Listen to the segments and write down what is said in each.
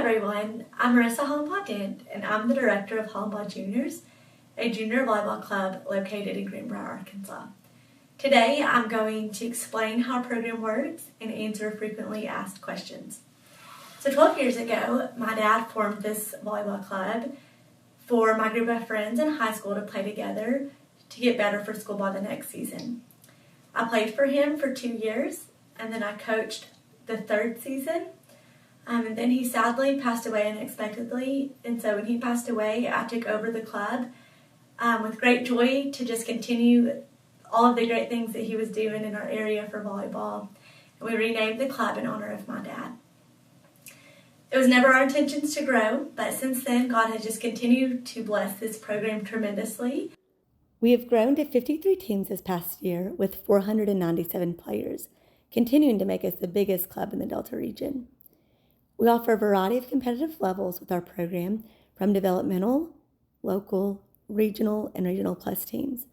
everyone, I'm Marissa HollenBall, and I'm the director of HollenBall Jrs, a junior volleyball club located in Greenbrier, Arkansas. Today, I'm going to explain how our program works and answer frequently asked questions. So 12 years ago, my dad formed this volleyball club for my group of friends in high school to play together to get better for school ball the next season. I played for him for 2 years, and then I coached the third season. And then he sadly passed away unexpectedly, and so when he passed away, I took over the club with great joy to just continue all of the great things that he was doing in our area for volleyball. And we renamed the club in honor of my dad. It was never our intentions to grow, but since then, God has just continued to bless this program tremendously. We have grown to 53 teams this past year with 497 players, continuing to make us the biggest club in the Delta region. We offer a variety of competitive levels with our program, from developmental, local, regional, and regional plus teams.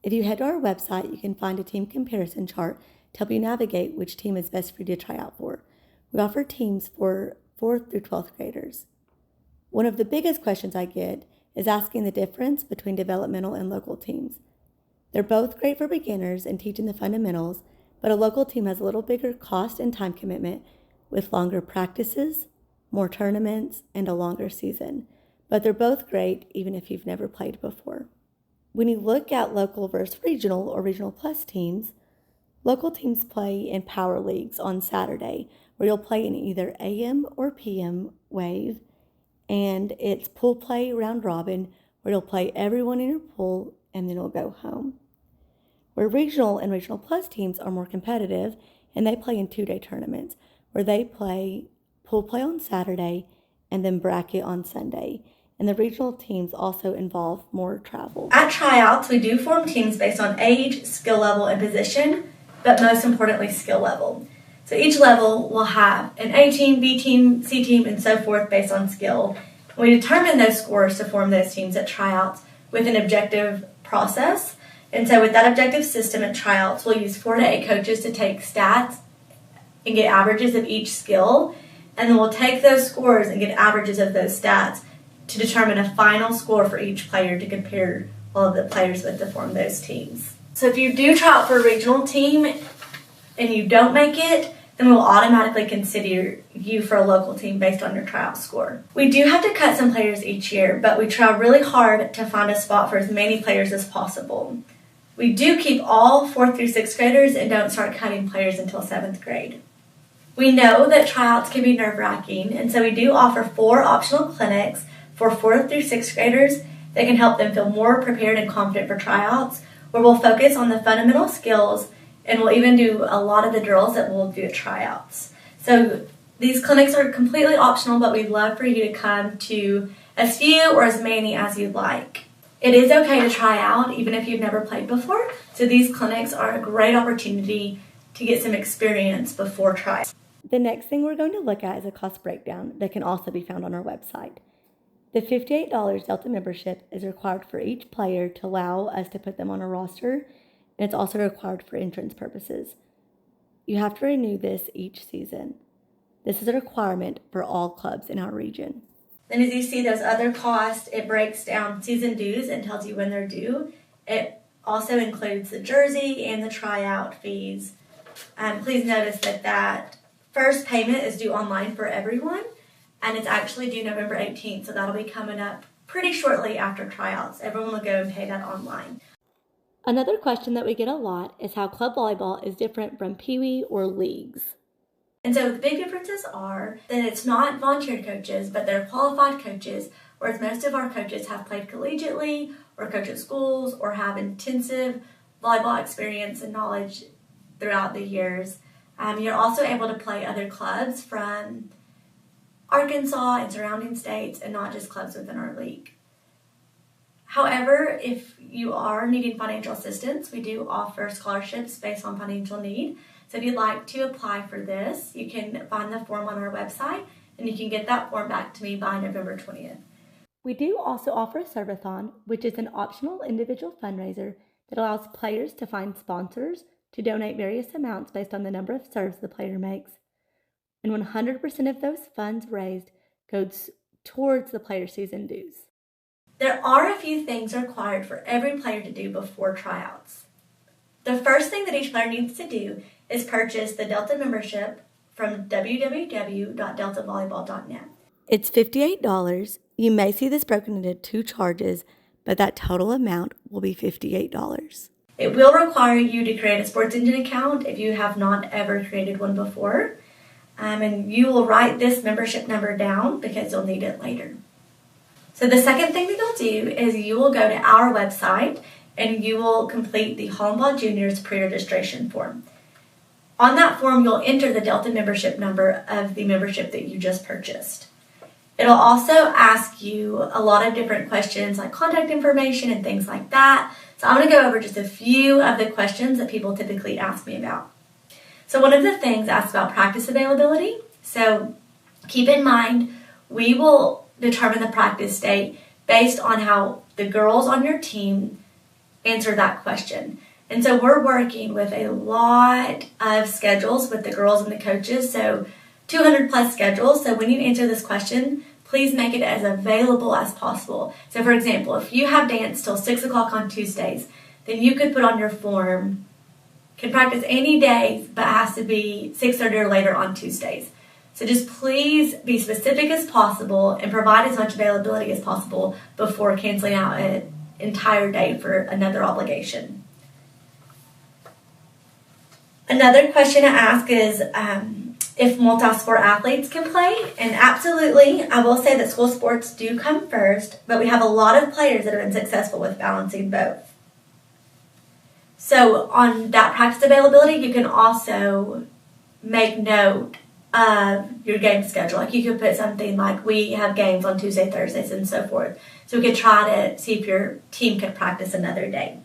If you head to our website, you can find a team comparison chart to help you navigate which team is best for you to try out for. We offer teams for 4th through 12th graders. One of the biggest questions I get is asking the difference between developmental and local teams. They're both great for beginners and teaching the fundamentals, but a local team has a little bigger cost and time commitment with longer practices, more tournaments, and a longer season. But they're both great even if you've never played before. When you look at local versus regional or regional plus teams, local teams play in power leagues on Saturday, where you'll play in either AM or PM wave, and it's pool play round robin, where you'll play everyone in your pool and then you'll go home. Where regional and regional plus teams are more competitive, and they play in 2-day tournaments, where they play pool play on Saturday and then bracket on Sunday. And the regional teams also involve more travel. At tryouts, we do form teams based on age, skill level, and position, but most importantly, skill level. So each level will have an A team, B team, C team, and so forth based on skill. We determine those scores to form those teams at tryouts with an objective process. And so with that objective system at tryouts, we'll use 4 to 8 coaches to take stats and get averages of each skill. And then we'll take those scores and get averages of those stats to determine a final score for each player to compare all of the players with to form those teams. So if you do try out for a regional team and you don't make it, then we'll automatically consider you for a local team based on your tryout score. We do have to cut some players each year, but we try really hard to find a spot for as many players as possible. We do keep all 4th through 6th graders and don't start cutting players until 7th grade. We know that tryouts can be nerve-wracking, and so we do offer 4 optional clinics for 4th through 6th graders that can help them feel more prepared and confident for tryouts, where we'll focus on the fundamental skills, and we'll even do a lot of the drills that we'll do at tryouts. So these clinics are completely optional, but we'd love for you to come to as few or as many as you'd like. It is okay to try out even if you've never played before, so these clinics are a great opportunity to get some experience before tryouts. The next thing we're going to look at is a cost breakdown that can also be found on our website. The $58 Delta membership is required for each player to allow us to put them on a roster, and it's also required for entrance purposes. You have to renew this each season. This is a requirement for all clubs in our region. Then as you see those other costs, it breaks down season dues and tells you when they're due. It also includes the jersey and the tryout fees. Please notice that first payment is due online for everyone, and it's actually due November 18th, so that'll be coming up pretty shortly after tryouts. Everyone will go and pay that online. Another question that we get a lot is how club volleyball is different from Pee-wee or leagues. And so the big differences are that it's not volunteer coaches, but they're qualified coaches, whereas most of our coaches have played collegiately or coach at schools or have intensive volleyball experience and knowledge throughout the years. You're also able to play other clubs from Arkansas and surrounding states and not just clubs within our league. However, if you are needing financial assistance, we do offer scholarships based on financial need. So if you'd like to apply for this, you can find the form on our website, and you can get that form back to me by November 20th. We do also offer a serve-a-thon, which is an optional individual fundraiser that allows players to find sponsors to donate various amounts based on the number of serves the player makes. And 100% of those funds raised goes towards the player season dues. There are a few things required for every player to do before tryouts. The first thing that each player needs to do is purchase the Delta membership from www.deltavolleyball.net. It's $58. You may see this broken into 2 charges, but that total amount will be $58. It will require you to create a Sports Engine account if you have not ever created one before. And you will write this membership number down because you'll need it later. So the second thing that you'll do is you will go to our website and you will complete the HollenBall Jrs. Pre-registration form. On that form, you'll enter the Delta membership number of the membership that you just purchased. It'll also ask you a lot of different questions like contact information and things like that. So I'm going to go over just a few of the questions that people typically ask me about. So one of the things asks about practice availability. So keep in mind, we will determine the practice date based on how the girls on your team answer that question. And so we're working with a lot of schedules with the girls and the coaches, so 200 plus schedules. So when you answer this question, please make it as available as possible. So for example, if you have dance till 6 o'clock on Tuesdays, then you could put on your form, can practice any days, but has to be 6:30 or later on Tuesdays. So just please be specific as possible and provide as much availability as possible before canceling out an entire day for another obligation. Another question to ask is if multi-sport athletes can play. And absolutely, I will say that school sports do come first, but we have a lot of players that have been successful with balancing both. So on that practice availability, you can also make note of your game schedule. Like you could put something like, we have games on Tuesday, Thursdays, and so forth. So we could try to see if your team could practice another day.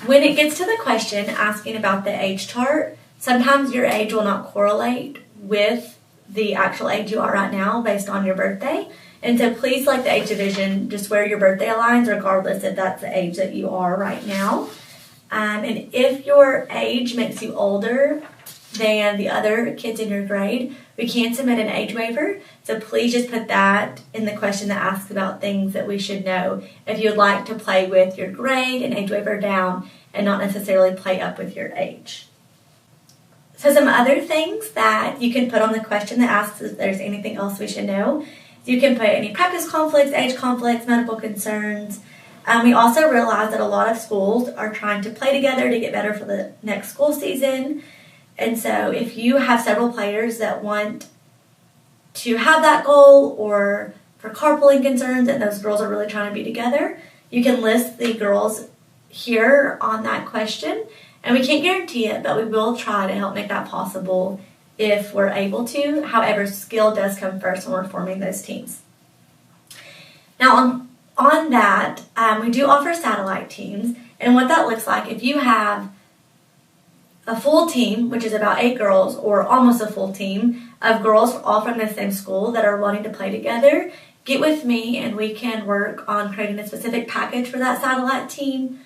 When it gets to the question asking about the age chart, sometimes your age will not correlate with the actual age you are right now based on your birthday. And so please select the age division just where your birthday aligns, regardless if that's the age that you are right now. And if your age makes you older than the other kids in your grade, we can submit an age waiver. So please just put that in the question that asks about things that we should know if you'd like to play with your grade and age waiver down and not necessarily play up with your age. So some other things that you can put on the question that asks if there's anything else we should know. You can put any practice conflicts, age conflicts, medical concerns. We also realize that a lot of schools are trying to play together to get better for the next school season. And so if you have several players that want to have that goal or for carpooling concerns and those girls are really trying to be together, you can list the girls here on that question. And we can't guarantee it, but we will try to help make that possible if we're able to. However, skill does come first when we're forming those teams. Now on that, we do offer satellite teams. And what that looks like, if you have a full team, which is about 8 girls, or almost a full team of girls all from the same school that are wanting to play together, get with me and we can work on creating a specific package for that satellite team.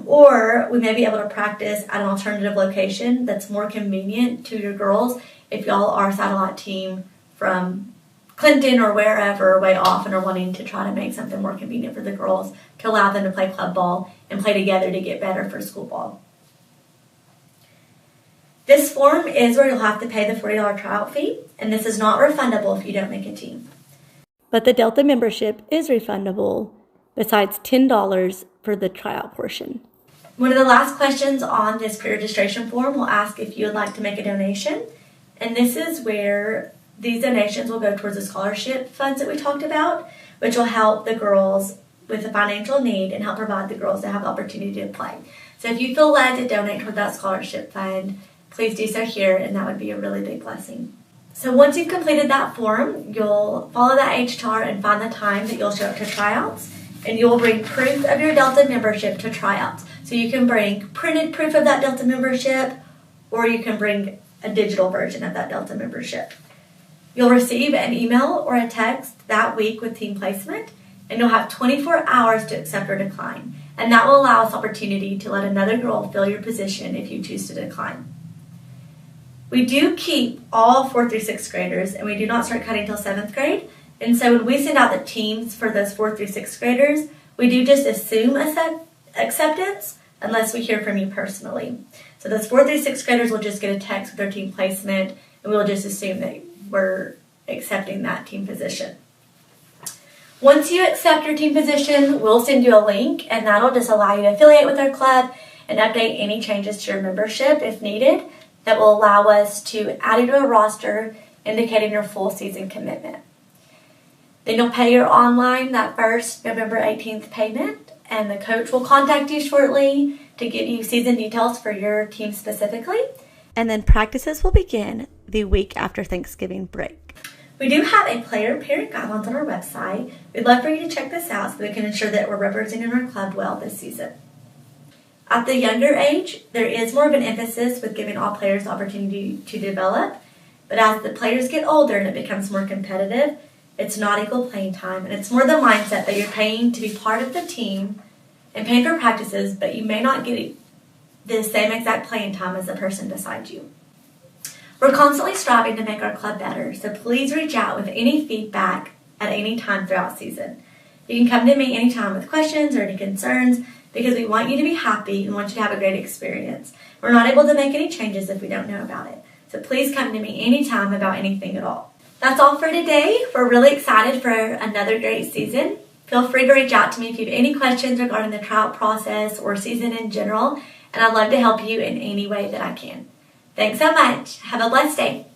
Or we may be able to practice at an alternative location that's more convenient to your girls if y'all are a satellite team from Clinton or wherever way off and are wanting to try to make something more convenient for the girls to allow them to play club ball and play together to get better for school ball. This form is where you'll have to pay the $40 tryout fee, and this is not refundable if you don't make a team. But the Delta membership is refundable, besides $10 for the tryout portion. One of the last questions on this pre-registration form will ask if you would like to make a donation. And this is where these donations will go towards the scholarship funds that we talked about, which will help the girls with a financial need and help provide the girls to have the opportunity to play. So if you feel led to donate toward that scholarship fund, please do so here, and that would be a really big blessing. So once you've completed that form, you'll follow that age chart and find the time that you'll show up to tryouts. And you'll bring proof of your Delta membership to tryouts. So you can bring printed proof of that Delta membership, or you can bring a digital version of that Delta membership. You'll receive an email or a text that week with team placement, and you'll have 24 hours to accept or decline. And that will allow us opportunity to let another girl fill your position if you choose to decline. We do keep all 4th through 6th graders, and we do not start cutting until 7th grade. And so when we send out the teams for those 4th through 6th graders, we do just assume acceptance unless we hear from you personally. So those 4th through 6th graders will just get a text with their team placement, and we'll just assume that we're accepting that team position. Once you accept your team position, we'll send you a link, and that'll just allow you to affiliate with our club and update any changes to your membership if needed. That will allow us to add you to a roster indicating your full season commitment. Then you'll pay your online that first November 18th payment, and the coach will contact you shortly to give you season details for your team specifically. And then practices will begin the week after Thanksgiving break. We do have a player parent guidelines on our website. We'd love for you to check this out so we can ensure that we're representing our club well this season. At the younger age, there is more of an emphasis with giving all players the opportunity to develop, but as the players get older and it becomes more competitive, it's not equal playing time, and it's more the mindset that you're paying to be part of the team and paying for practices, but you may not get the same exact playing time as the person beside you. We're constantly striving to make our club better, so please reach out with any feedback at any time throughout season. You can come to me anytime with questions or any concerns, because we want you to be happy and want you to have a great experience. We're not able to make any changes if we don't know about it. So please come to me anytime about anything at all. That's all for today. We're really excited for another great season. Feel free to reach out to me if you have any questions regarding the tryout process or season in general, and I'd love to help you in any way that I can. Thanks so much. Have a blessed day.